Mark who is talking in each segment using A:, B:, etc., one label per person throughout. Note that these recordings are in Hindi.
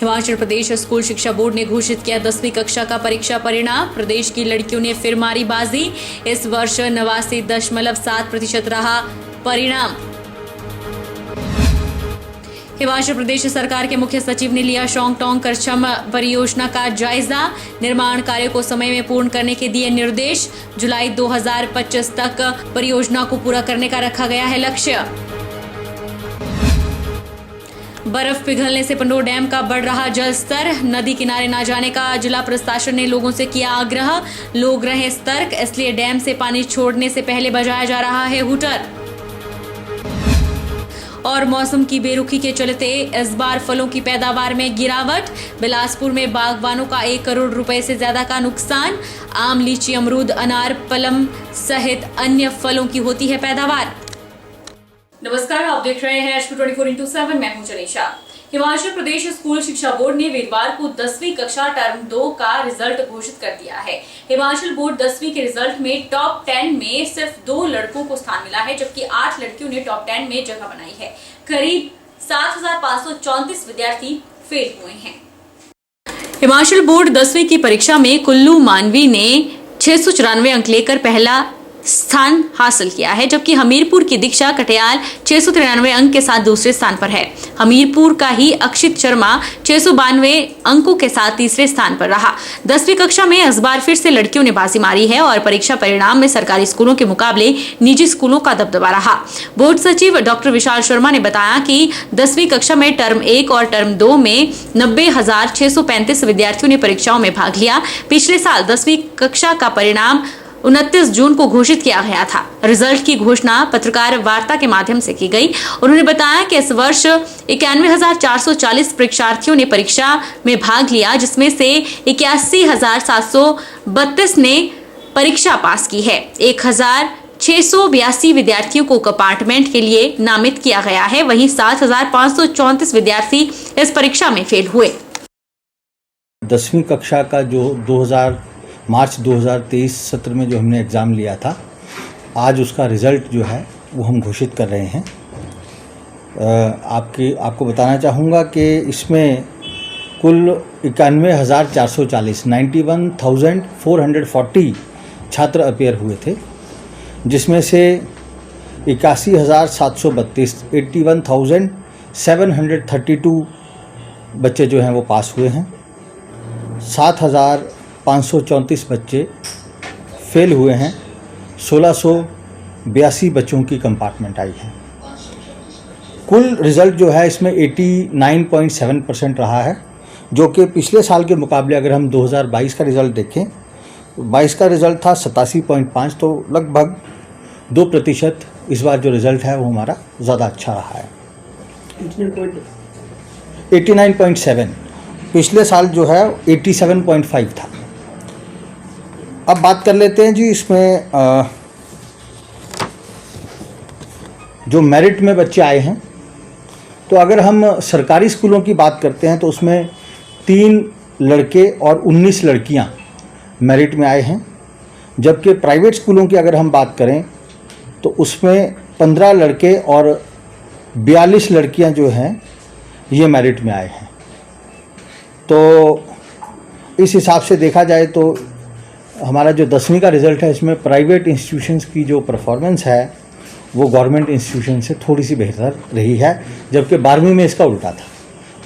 A: हिमाचल प्रदेश स्कूल शिक्षा बोर्ड ने घोषित किया 10वीं कक्षा का परीक्षा परिणाम। प्रदेश की लड़कियों ने फिर मारी बाजी। इस वर्ष 89.7% रहा परिणाम। हिमाचल प्रदेश सरकार के मुख्य सचिव ने लिया शोंग टोंग करछम परियोजना का जायजा। निर्माण कार्य को समय में पूर्ण करने के दिए निर्देश। जुलाई 2025 तक परियोजना को पूरा करने का रखा गया है लक्ष्य। बर्फ पिघलने से पंडोर डैम का बढ़ रहा जल स्तर। नदी किनारे न जाने का जिला प्रशासन ने लोगों से किया आग्रह। लोग रहे सतर्क, इसलिए डैम से पानी छोड़ने से पहले बजाया जा रहा है हूटर। और मौसम की बेरुखी के चलते इस बार फलों की पैदावार में गिरावट। बिलासपुर में बागवानों का 1 करोड़ रुपए से ज्यादा का नुकसान। आम, लीची, अमरूद, अनार, पलम सहित अन्य फलों की होती है पैदावार। नमस्कार, आप देख रहे हैं HP 24x7। मैं हूं जनीशा। हिमाचल प्रदेश स्कूल शिक्षा बोर्ड ने वीरवार को 10वीं कक्षा टर्म 2 का रिजल्ट घोषित कर दिया है। हिमाचल बोर्ड 10वीं के रिजल्ट में टॉप 10 में सिर्फ 2 लड़कों को स्थान मिला है, जबकि 8 लड़कियों ने टॉप 10 में जगह बनाई है। करीब 7,534 विद्यार्थी फेल हुए हैं। हिमाचल बोर्ड 10वीं की परीक्षा में कुल्लू मानवी ने 694 अंक लेकर पहला स्थान हासिल किया है, जबकि हमीरपुर की दीक्षा कटियाल 693 अंक के साथ दूसरे स्थान पर है। हमीरपुर का ही अक्षित शर्मा 692 अंकों के साथ तीसरे स्थान पर रहा। 10वीं कक्षा में इस बार फिर से लड़कियों ने बाजी मारी है और परीक्षा परिणाम में सरकारी स्कूलों के मुकाबले निजी स्कूलों का दबदबा रहा। बोर्ड सचिव डॉक्टर विशाल शर्मा ने बताया कि 10वीं कक्षा में टर्म 1 और टर्म 2 में 90,635 विद्यार्थियों ने परीक्षाओं में भाग लिया। पिछले साल 10वीं कक्षा का परिणाम 29 जून को घोषित किया गया था। रिजल्ट की घोषणा पत्रकार वार्ता के माध्यम से की गई। उन्होंने बताया कि इस वर्ष 91,440 परीक्षार्थियों ने परीक्षा में भाग लिया, जिसमें से 81,732 ने परीक्षा पास की है। 1,682 विद्यार्थियों को कंपार्टमेंट के लिए नामित किया गया है। वहीं 7,534 विद्यार्थी इस परीक्षा में फेल हुए।
B: 10वीं कक्षा का जो मार्च 2023 सत्र में जो हमने एग्ज़ाम लिया था, आज उसका रिज़ल्ट जो है वो हम घोषित कर रहे हैं। आपको बताना चाहूँगा कि इसमें कुल 91,440 छात्र अपेयर हुए थे, जिसमें से 81,732 81,732 बच्चे जो हैं वो पास हुए हैं। 7,534 बच्चे फेल हुए हैं। 1,682 बच्चों की कंपार्टमेंट आई है। कुल रिज़ल्ट जो है इसमें 89.7% रहा है, जो कि पिछले साल के मुकाबले अगर हम 2022 का रिज़ल्ट देखें, 22 का रिज़ल्ट था 87.5, तो लगभग 2% इस बार जो रिज़ल्ट है वो हमारा ज़्यादा अच्छा रहा है। 89.7, पिछले साल जो है 87.5 था। अब बात कर लेते हैं जी इसमें जो मेरिट में बच्चे आए हैं। तो अगर हम सरकारी स्कूलों की बात करते हैं तो उसमें 3 लड़के और 19 लड़कियां मेरिट में आए हैं, जबकि प्राइवेट स्कूलों की अगर हम बात करें तो उसमें 15 लड़के और 42 लड़कियां जो हैं ये मेरिट में आए हैं। तो इस हिसाब से देखा जाए तो हमारा जो 10वीं का रिज़ल्ट है इसमें प्राइवेट इंस्टीट्यूशंस की जो परफॉर्मेंस है वो गवर्नमेंट इंस्टीट्यूशन से थोड़ी सी बेहतर रही है, जबकि 12वीं में इसका उल्टा था।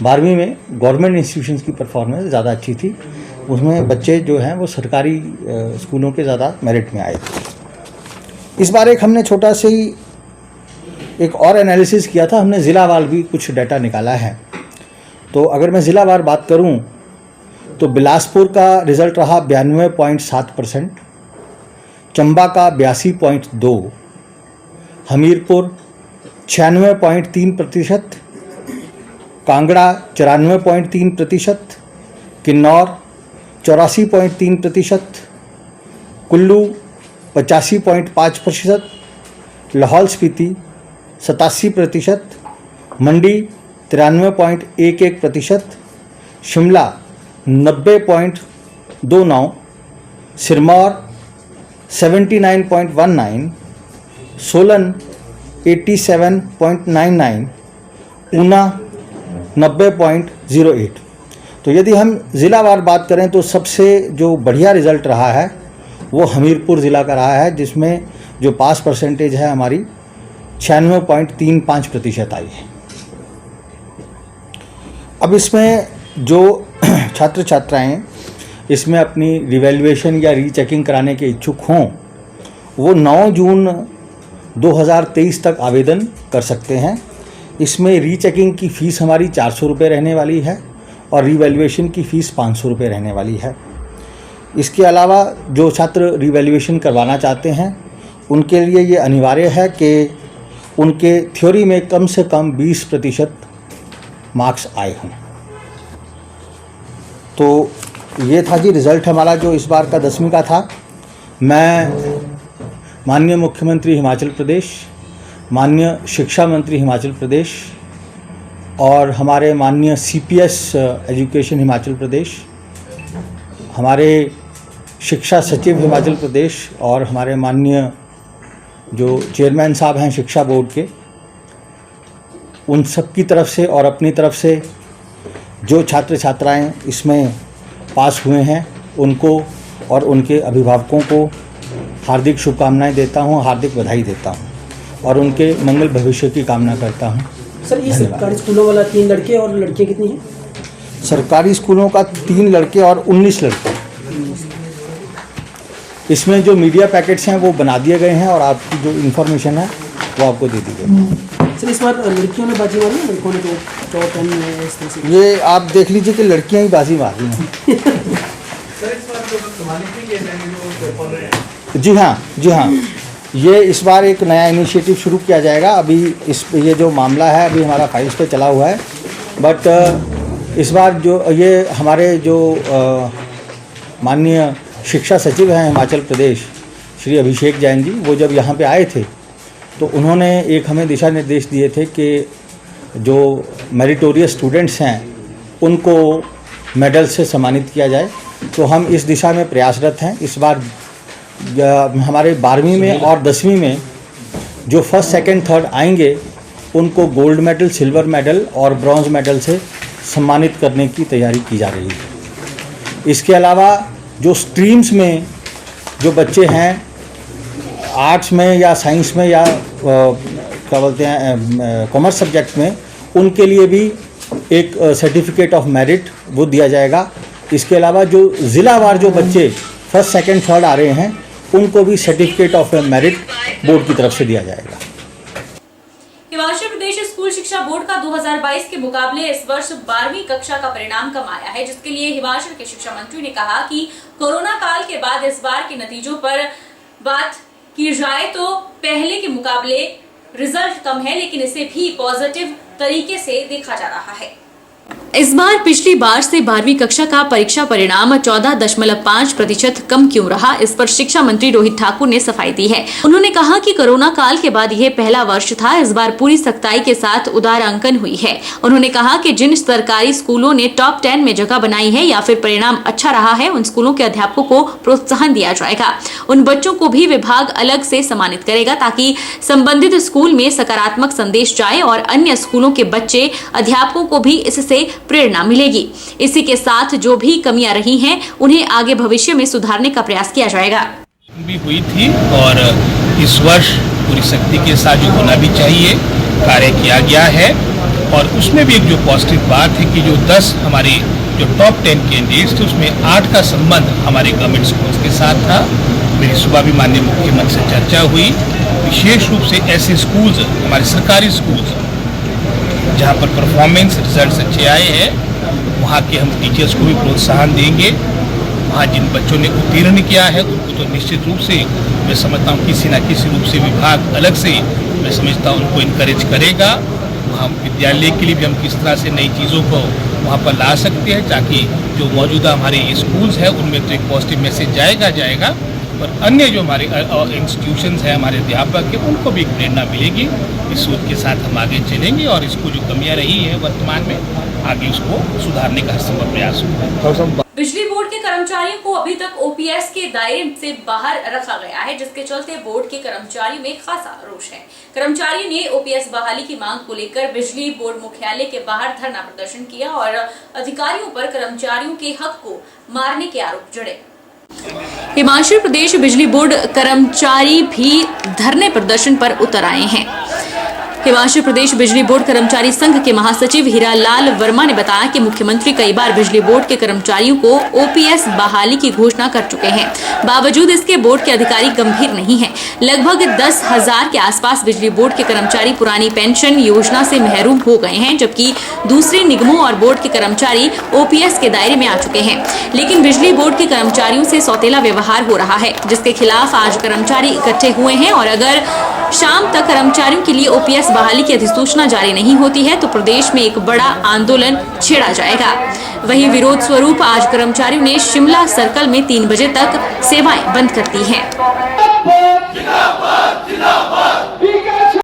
B: 12वीं में गवर्नमेंट इंस्टीट्यूशंस की परफॉर्मेंस ज़्यादा अच्छी थी, उसमें बच्चे जो हैं वो सरकारी स्कूलों के ज़्यादा मेरिट में आए थे। इस बार एक हमने छोटा सा ही एक और एनालिसिस किया था, हमने ज़िलावार भी कुछ डाटा निकाला है। तो अगर मैं ज़िलावार बात करूं तो बिलासपुर का रिज़ल्ट रहा 92.7%, चंबा का 82.2%, हमीरपुर 96.3%, कांगड़ा 94.3%, किन्नौर 84.3%, कुल्लू 85.5%, लाहौल स्पीति 87%, मंडी 93.11%, शिमला 90.29, सिरमौर 79.19, सोलन 87.99, ऊना 90.08। तो यदि हम ज़िलावार बात करें तो सबसे जो बढ़िया रिज़ल्ट रहा है वो हमीरपुर ज़िला का रहा है, जिसमें जो पास परसेंटेज है हमारी 96.35% आई है। अब इसमें जो छात्र छात्राएं इसमें अपनी रिवैल्यूएशन या रीचेकिंग कराने के इच्छुक हों, वो 9 जून 2023 तक आवेदन कर सकते हैं। इसमें रीचेकिंग की फ़ीस हमारी 400 रुपये रहने वाली है और रिवैल्यूएशन की फ़ीस 500 रुपये रहने वाली है। इसके अलावा जो छात्र रिवैल्यूएशन करवाना चाहते हैं उनके लिए ये अनिवार्य है कि उनके थ्योरी में कम से कम 20% मार्क्स आए हों। तो ये था जी रिज़ल्ट हमारा जो इस बार का 10वीं का था। मैं माननीय मुख्यमंत्री हिमाचल प्रदेश, माननीय शिक्षा मंत्री हिमाचल प्रदेश और हमारे माननीय CPS एजुकेशन हिमाचल प्रदेश, हमारे शिक्षा सचिव हिमाचल प्रदेश और हमारे माननीय जो चेयरमैन साहब हैं शिक्षा बोर्ड के, उन सब की तरफ से और अपनी तरफ से जो छात्र छात्राएं इसमें पास हुए हैं उनको और उनके अभिभावकों को हार्दिक शुभकामनाएं देता हूं, हार्दिक बधाई देता हूं और उनके मंगल भविष्य की कामना करता हूं।
C: सर, ये सरकारी स्कूलों वाला 3 लड़के और लड़कियां कितनी हैं?
B: सरकारी स्कूलों का 3 लड़के और 19 लड़के। इसमें जो मीडिया पैकेट्स हैं वो बना दिए गए हैं और आपकी जो इन्फॉर्मेशन है वो आपको दे दी गई।
C: सर, इस बार लड़कियों ने बाजी मारी, लड़कों ने तो टॉप 10 में इस तरह से?
B: ये आप देख लीजिए कि लड़कियां ही बाजी मार रही हैं। जी हाँ, ये इस बार एक नया इनिशिएटिव शुरू किया जाएगा। अभी ये जो मामला है अभी हमारा फाइल्स पे चला हुआ है, बट इस बार जो ये हमारे जो माननीय शिक्षा सचिव हैं हिमाचल प्रदेश श्री अभिषेक जैन जी, वो जब यहाँ पे आए थे तो उन्होंने एक हमें दिशा निर्देश दिए थे कि जो मेरिटोरियस स्टूडेंट्स हैं उनको मेडल से सम्मानित किया जाए। तो हम इस दिशा में प्रयासरत हैं। इस बार हमारे 12वीं में और 10वीं में जो फर्स्ट, सेकंड, थर्ड आएंगे उनको गोल्ड मेडल, सिल्वर मेडल और ब्रॉन्ज मेडल से सम्मानित करने की तैयारी की जा रही है। इसके अलावा जो स्ट्रीम्स में जो बच्चे हैं आर्ट्स में या साइंस में या क्या बोलते हैं कॉमर्स सब्जेक्ट में, उनके लिए भी एक सर्टिफिकेट ऑफ मेरिट वो दिया जाएगा। इसके अलावा जो ज़िलावार जो बच्चे फर्स्ट, सेकंड, थर्ड आ रहे हैं उनको भी सर्टिफिकेट ऑफ मेरिट बोर्ड की तरफ से दिया जाएगा।
A: हिमाचल प्रदेश स्कूल शिक्षा बोर्ड का 2022 के मुकाबले इस वर्ष 12वीं कक्षा का परिणाम कम आया है, जिसके लिए हिमाचल के शिक्षा मंत्री ने कहा कि कोरोना काल के बाद इस बार के नतीजों पर बात की जाए तो पहले के मुकाबले रिजल्ट कम है, लेकिन इसे भी पॉजिटिव तरीके से देखा जा रहा है। इस बार पिछली बार से 12वीं कक्षा का परीक्षा परिणाम 14.5% कम क्यों रहा, इस पर शिक्षा मंत्री रोहित ठाकुर ने सफाई दी है। उन्होंने कहा कि कोरोना काल के बाद यह पहला वर्ष था, इस बार पूरी सख्ताई के साथ उदार अंकन हुई है। उन्होंने कहा कि जिन सरकारी स्कूलों ने टॉप 10 में जगह बनाई है या फिर परिणाम अच्छा रहा है, उन स्कूलों के अध्यापकों को प्रोत्साहन दिया जाएगा। उन बच्चों को भी विभाग अलग से सम्मानित करेगा ताकि संबंधित स्कूल में सकारात्मक संदेश जाए और अन्य स्कूलों के बच्चे अध्यापकों को भी इससे प्रेरणा मिलेगी। इसी के साथ जो भी कमियां रही हैं उन्हें आगे भविष्य में सुधारने का प्रयास किया जाएगा।
D: भी हुई थी और इस वर्ष पूरी शक्ति के साथ जो होना भी चाहिए कार्य किया गया है और उसमें भी एक जो पॉजिटिव बात है कि जो 10 हमारे जो टॉप 10 कैंडिडेट्स थे उसमें 8 का संबंध हमारे गवर्नमेंट स्कूल्स के साथ था। मेरी सुबह भी माननीय मुख्यमंत्री से चर्चा हुई, विशेष रूप से ऐसे स्कूल्स हमारे सरकारी स्कूल्स जहाँ पर परफॉर्मेंस रिजल्ट्स अच्छे आए हैं वहाँ के हम टीचर्स को भी प्रोत्साहन देंगे। वहाँ जिन बच्चों ने उत्तीर्ण किया है उनको तो निश्चित रूप से मैं समझता हूँ किसी न किसी रूप से विभाग अलग से मैं समझता हूँ उनको इनकरेज करेगा। वहाँ विद्यालय के लिए भी हम किस तरह से नई चीज़ों को वहाँ पर ला सकते हैं ताकि जो मौजूदा हमारे स्कूल्स हैं उनमें तो एक पॉजिटिव मैसेज जाएगा और अन्य जो हमारे इंस्टीट्यूशंस हैं हमारे अध्यापक के उनको भी एक प्रेरणा मिलेगी। इस सोच के साथ हम आगे चलेंगे और इसको जो कमियां रही है वर्तमान में आगे उसको सुधारने का हर संभव प्रयास होगा।
A: बिजली बोर्ड के कर्मचारी कर्मचारियों को अभी तक ओपीएस के दायरे से बाहर रखा गया है, जिसके चलते बोर्ड के कर्मचारियों में खासा रोष है। कर्मचारियों ने ओपीएस बहाली की मांग को लेकर बिजली बोर्ड मुख्यालय के बाहर धरना प्रदर्शन किया और अधिकारियों पर कर्मचारियों के हक को मारने के आरोप जड़े। हिमाचल प्रदेश बिजली बोर्ड कर्मचारी भी धरने प्रदर्शन पर उतर आए हैं। हिमाचल प्रदेश बिजली बोर्ड कर्मचारी संघ के महासचिव हीरालाल वर्मा ने बताया कि मुख्यमंत्री कई बार बिजली बोर्ड के कर्मचारियों को ओपीएस बहाली की घोषणा कर चुके हैं। बावजूद इसके बोर्ड के अधिकारी गंभीर नहीं हैं। लगभग 10,000 के आसपास बिजली बोर्ड के कर्मचारी पुरानी पेंशन योजना से महरूम हो गए हैं, जबकि दूसरे निगमों और बोर्ड के कर्मचारी ओपीएस के दायरे में आ चुके हैं। लेकिन बिजली बोर्ड के कर्मचारियों से सौतेला व्यवहार हो रहा है, जिसके खिलाफ आज कर्मचारी इकट्ठे हुए हैं और अगर शाम तक कर्मचारियों के लिए ओपीएस बहाली की अधिसूचना जारी नहीं होती है तो प्रदेश में एक बड़ा आंदोलन छेड़ा जाएगा। वहीं विरोध स्वरूप आज कर्मचारियों ने शिमला सर्कल में 3 बजे तक सेवाएं बंद कर दी हैं।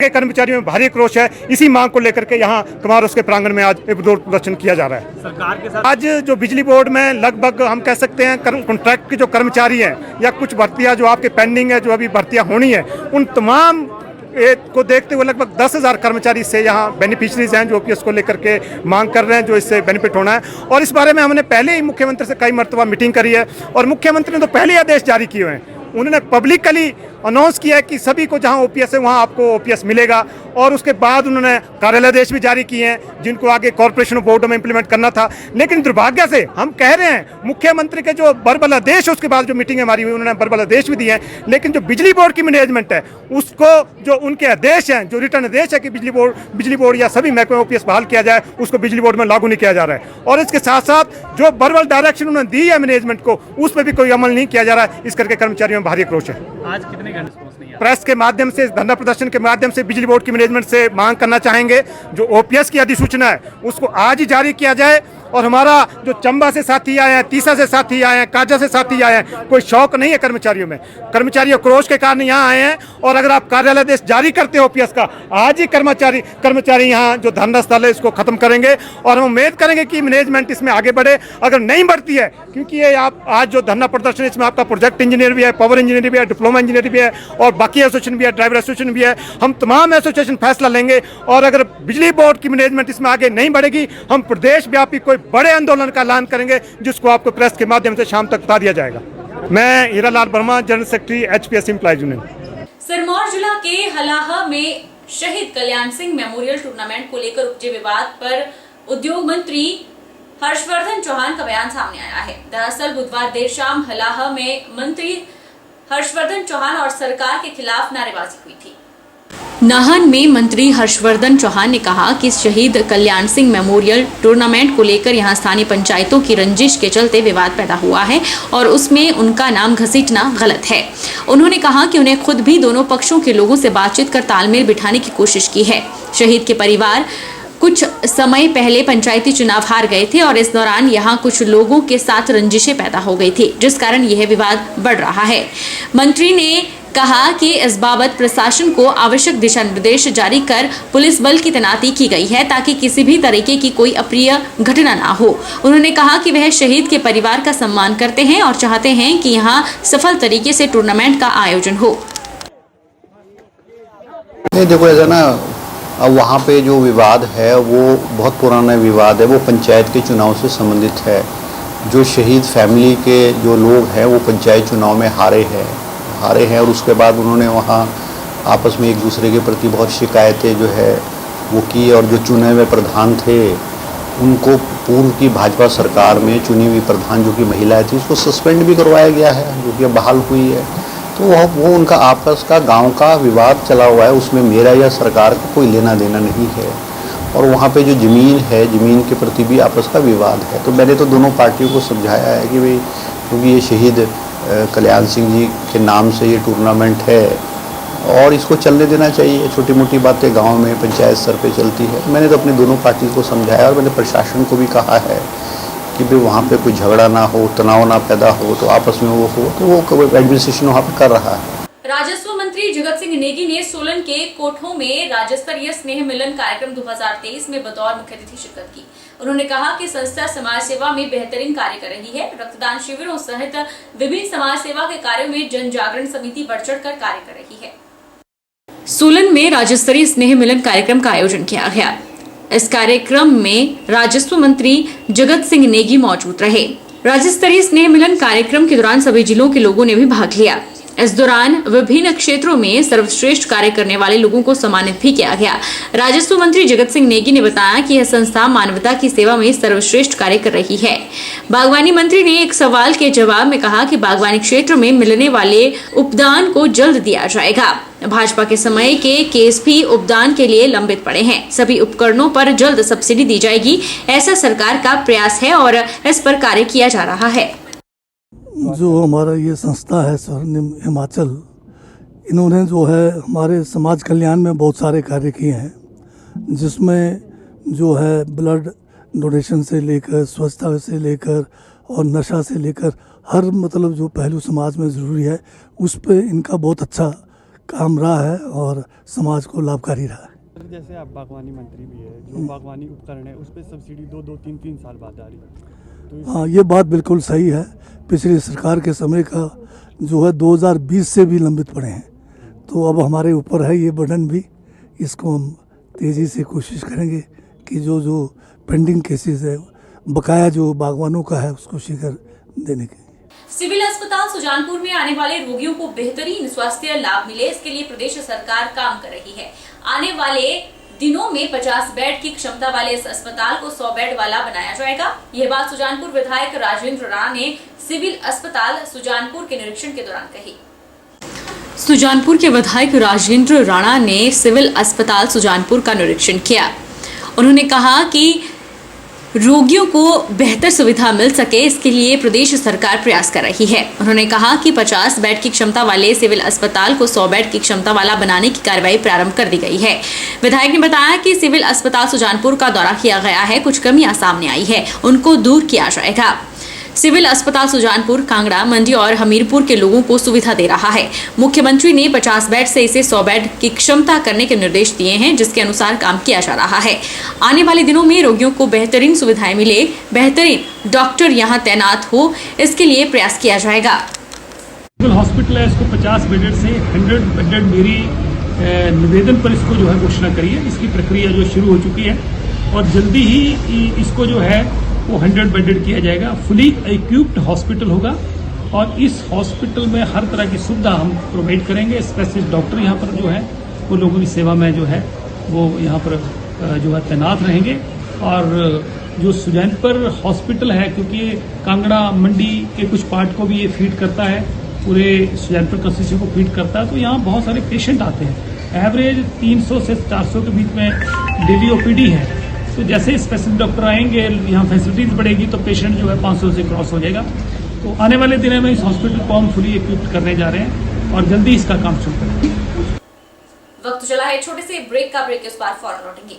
E: कर्मचारियों में भारी क्रोश है। इसी मांग को लेकर के यहाँ कमार उसके प्रांगण में आज विरोध प्रदर्शन किया जा रहा है। सरकार के साथ आज जो बिजली बोर्ड में लगभग हम कह सकते हैं कॉन्ट्रैक्ट के जो कर्मचारी हैं या कुछ भर्तियां जो आपके पेंडिंग है, जो अभी भर्तियां होनी है, उन तमाम को देखते हुए लगभग 10,000 कर्मचारी से यहाँ बेनिफिशरीज हैं जो कि इसको लेकर के मांग कर रहे हैं, जो इससे बेनिफिट होना है। और इस बारे में हमने पहले ही मुख्यमंत्री से कई मरतबा मीटिंग करी है और मुख्यमंत्री ने तो पहले ही आदेश जारी किए हैं। उन्होंने पब्लिकली अनाउंस किया है कि सभी को जहां ओपीएस है वहां आपको ओपीएस मिलेगा और उसके बाद उन्होंने कार्यालयादेश भी जारी किए हैं जिनको आगे कॉर्पोरेशन बोर्ड में इंप्लीमेंट करना था। लेकिन दुर्भाग्य से हम कह रहे हैं मुख्यमंत्री के जो वर्बल आदेश, उसके बाद जो मीटिंग हमारी हुई उन्होंने वर्बल आदेश भी दिए हैं, लेकिन जो बिजली बोर्ड की मैनेजमेंट है उसको जो उनके आदेश हैं, जो रिटर्न आदेश है कि बिजली बोर्ड या सभी महकमे ओपीएस बहाल किया जाए, उसको बिजली बोर्ड में लागू नहीं किया जा रहा है। और इसके साथ साथ जो वर्बल डायरेक्शन उन्होंने दी है मैनेजमेंट को, उस पर भी कोई अमल नहीं किया जा रहा है। इस करके कर्मचारियों में भारी क्रोश है।
F: आज कितने घंटे
E: प्रेस के माध्यम से, धरना प्रदर्शन के माध्यम से बिजली बोर्ड की मैनेजमेंट से मांग करना चाहेंगे जो ओपीएस की अधिसूचना है उसको आज ही जारी किया जाए। और हमारा जो चंबा से साथी आए हैं, तीसा से साथी आए हैं, काजा से साथी आए हैं, कोई शौक नहीं है कर्मचारियों में। कर्मचारी क्रोश के कारण यहाँ आए हैं और अगर आप कार्यालयादेश जारी करते हो ओपीएस का, आज ही कर्मचारी यहाँ जो धरना स्थल है इसको खत्म करेंगे और हम उम्मीद करेंगे कि मैनेजमेंट इसमें आगे बढ़े। अगर नहीं बढ़ती है, क्योंकि ये आप आज जो धरना प्रदर्शन है इसमें आपका प्रोजेक्ट इंजीनियर भी है, पावर इंजीनियर भी है, डिप्लोमा इंजीनियर भी है और बाकी एसोसिएशन भी है, ड्राइवर एसोसिएशन भी है। हम तमाम एसोसिएशन फैसला लेंगे और अगर बिजली बोर्ड की मैनेजमेंट इसमें आगे नहीं बढ़ेगी, हम प्रदेश व्यापी कोई बड़े आंदोलन का ऐलान करेंगे जिसको आपको प्रेस के माध्यम से शाम तक बता दिया जाएगा। मैं Hiralal Verma, general secretary HPS employees union.
A: Sirmaur जिला के हलाहा में शहीद कल्याण सिंह मेमोरियल टूर्नामेंट को लेकर उपजे विवाद पर उद्योग मंत्री हर्षवर्धन चौहान का बयान सामने आया है। दरअसल बुधवार देर शाम हलाहा में मंत्री हर्षवर्धन चौहान और सरकार के खिलाफ नारेबाजी हुई थी। नाहन में मंत्री हर्षवर्धन चौहान ने कहा कि शहीद कल्याण सिंह मेमोरियल टूर्नामेंट को लेकर यहां स्थानीय पंचायतों की रंजिश के चलते विवाद पैदा हुआ है और उसमें उनका नाम घसीटना गलत है। उन्होंने कहा कि उन्हें खुद भी दोनों पक्षों के लोगों से बातचीत कर तालमेल बिठाने की कोशिश की है। शहीद के परिवार कुछ समय पहले पंचायती चुनाव हार गए थे और इस दौरान यहां कुछ लोगों के साथ रंजिशें पैदा हो गई थी, जिस कारण यह विवाद बढ़ रहा है। मंत्री ने कहा कि इस बाबत प्रशासन को आवश्यक दिशा निर्देश जारी कर पुलिस बल की तैनाती की गई है ताकि किसी भी तरीके की कोई अप्रिय घटना ना हो। उन्होंने कहा कि वह शहीद के परिवार का सम्मान करते हैं और चाहते हैं कि यहां सफल तरीके से टूर्नामेंट का आयोजन हो।
G: नहीं, देखो ऐसा ना, अब वहाँ पे जो विवाद है वो बहुत पुराना विवाद है, वो पंचायत के चुनाव से संबंधित है। जो शहीद फैमिली के जो लोग हैं वो पंचायत चुनाव में हारे हैं और उसके बाद उन्होंने वहाँ आपस में एक दूसरे के प्रति बहुत शिकायतें जो है वो की और जो चुने हुए प्रधान थे उनको पूर्व की भाजपा सरकार में चुनी हुई प्रधान जो कि महिलाएं थी उसको सस्पेंड भी करवाया गया है, जो कि अब बहाल हुई है। तो वो उनका आपस का गांव का विवाद चला हुआ है, उसमें मेरा या सरकार का कोई लेना देना नहीं है। और वहाँ पे जो ज़मीन है, ज़मीन के प्रति भी आपस का विवाद है। तो मैंने तो दोनों पार्टियों को समझाया है कि भाई क्योंकि ये शहीद कल्याण सिंह जी के नाम से ये टूर्नामेंट है और इसको चलने देना चाहिए। छोटी मोटी बातें गांव में पंचायत स्तर पे चलती है। मैंने तो अपने दोनों पार्टी को समझाया और मैंने प्रशासन को भी कहा है कि भाई वहाँ पे कोई झगड़ा ना हो, तनाव ना पैदा हो, तो आपस में वो हो तो वो एडमिनिस्ट्रेशन वहाँ पे कर रहा है।
A: राजस्व मंत्री जगत सिंह नेगी ने सोलन के कोठों में राज्य स्तरीय स्नेह मिलन कार्यक्रम 2023 में बतौर मुख्य अतिथि शिरकत की। उन्होंने कहा कि संस्था समाज सेवा में बेहतरीन कार्य कर रही है। रक्तदान शिविरों सहित विभिन्न समाज सेवा के कार्यों में जन जागरण समिति बढ़ चढ़कर कार्य कर रही है। सोलन में राज्य स्तरीय स्नेह मिलन कार्यक्रम का आयोजन किया गया। इस कार्यक्रम में राजस्व मंत्री जगत सिंह नेगी मौजूद रहे। राज्य स्तरीय स्नेह मिलन कार्यक्रम के दौरान सभी जिलों के लोगों ने भी भाग लिया। इस दौरान विभिन्न क्षेत्रों में सर्वश्रेष्ठ कार्य करने वाले लोगों को सम्मानित भी किया गया। राजस्व मंत्री जगत सिंह नेगी ने बताया कि यह संस्था मानवता की सेवा में सर्वश्रेष्ठ कार्य कर रही है। बागवानी मंत्री ने एक सवाल के जवाब में कहा कि बागवानी क्षेत्र में मिलने वाले उपदान को जल्द दिया जाएगा। भाजपा के समय के केस भी उपदान के लिए लंबित पड़े हैं। सभी उपकरणों पर जल्द सब्सिडी दी जाएगी, ऐसा सरकार का प्रयास है और इस पर कार्य किया जा रहा है।
F: जो हमारा ये संस्था है स्वर्णिम हिमाचल, इन्होंने जो है हमारे समाज कल्याण में बहुत सारे कार्य किए हैं, जिसमें जो है ब्लड डोनेशन से लेकर स्वच्छता से लेकर और नशा से लेकर हर मतलब जो पहलू समाज में ज़रूरी है उस पे इनका बहुत अच्छा काम रहा है और समाज को लाभकारी रहा है।
H: जैसे आप बागवानी मंत्री भी है, जो बागवानी उपकरण है उस पर सब्सिडी 2-3 साल बाद आ रही है, तो
F: हाँ ये बात बिल्कुल सही है। पिछली सरकार के समय का जो है 2020 से भी लंबित पड़े हैं, तो अब हमारे ऊपर है ये बर्डन भी। इसको हम तेज़ी से कोशिश करेंगे कि जो पेंडिंग केसेस है, बकाया जो बागवानों का है, उसको शीघ्र देने के।
A: सिविल अस्पताल सुजानपुर में आने वाले रोगियों को बेहतरीन स्वास्थ्य लाभ मिले, इसके लिए प्रदेश सरकार काम कर रही है। आने वाले दिनों में 50 बेड की क्षमता वाले इस अस्पताल को 100 बेड वाला बनाया जाएगा। यह बात सुजानपुर विधायक राजेंद्र राणा ने सिविल अस्पताल सुजानपुर के निरीक्षण के दौरान कही। सुजानपुर के विधायक राजेंद्र राणा ने सिविल अस्पताल सुजानपुर का निरीक्षण किया। उन्होंने कहा कि रोगियों को बेहतर सुविधा मिल सके, इसके लिए प्रदेश सरकार प्रयास कर रही है। उन्होंने कहा कि 50 बेड की क्षमता वाले सिविल अस्पताल को 100 बेड की क्षमता वाला बनाने की कार्रवाई प्रारंभ कर दी गई है। विधायक ने बताया कि सिविल अस्पताल सुजानपुर का दौरा किया गया है, कुछ कमियां सामने आई है, उनको दूर किया जाएगा। सिविल अस्पताल सुजानपुर, कांगड़ा, मंडी और हमीरपुर के लोगों को सुविधा दे रहा है। मुख्यमंत्री ने 50 बेड से इसे 100 बेड की क्षमता करने के निर्देश दिए हैं, जिसके अनुसार काम किया जा रहा है। आने वाले दिनों में रोगियों को बेहतरीन सुविधाएं मिले, बेहतरीन डॉक्टर यहां तैनात हो, इसके लिए प्रयास किया जाएगा।
D: सिविल हॉस्पिटल है, इसको 50 बेडेड से 100 बेडेड मेरी निवेदन पर इसको जो है घोषणा करिए। इसकी प्रक्रिया जो शुरू हो चुकी है और जल्दी ही इसको जो है वो 100 बेडेड किया जाएगा। फुली इक्विप्ड हॉस्पिटल होगा और इस हॉस्पिटल में हर तरह की सुविधा हम प्रोवाइड करेंगे। स्पेशलिस्ट डॉक्टर यहाँ पर जो है वो लोगों की सेवा में जो है वो यहाँ पर जो है तैनात रहेंगे। और जो सुजानपुर हॉस्पिटल है, क्योंकि कांगड़ा मंडी के कुछ पार्ट को भी ये फीड करता है, पूरे सुजानपुर कंस्टिट्यूंसी को फीड करता है, तो यहाँ बहुत सारे पेशेंट आते हैं। एवरेज 300 से 400 के बीच में डेली ओपीडी है। तो जैसे स्पेशलिस्ट डॉक्टर आएंगे, यहाँ फैसिलिटीज बढ़ेगी, तो पेशेंट जो है 500 से क्रॉस हो जाएगा। तो आने वाले दिनों में इस हॉस्पिटल को हम फुली इक्विप्ड करने जा रहे हैं और जल्दी इसका काम शुरू करेंगे।
A: वक्त चला है छोटे से ब्रेक का। ब्रेक के उस पार फौरन लौटेंगे।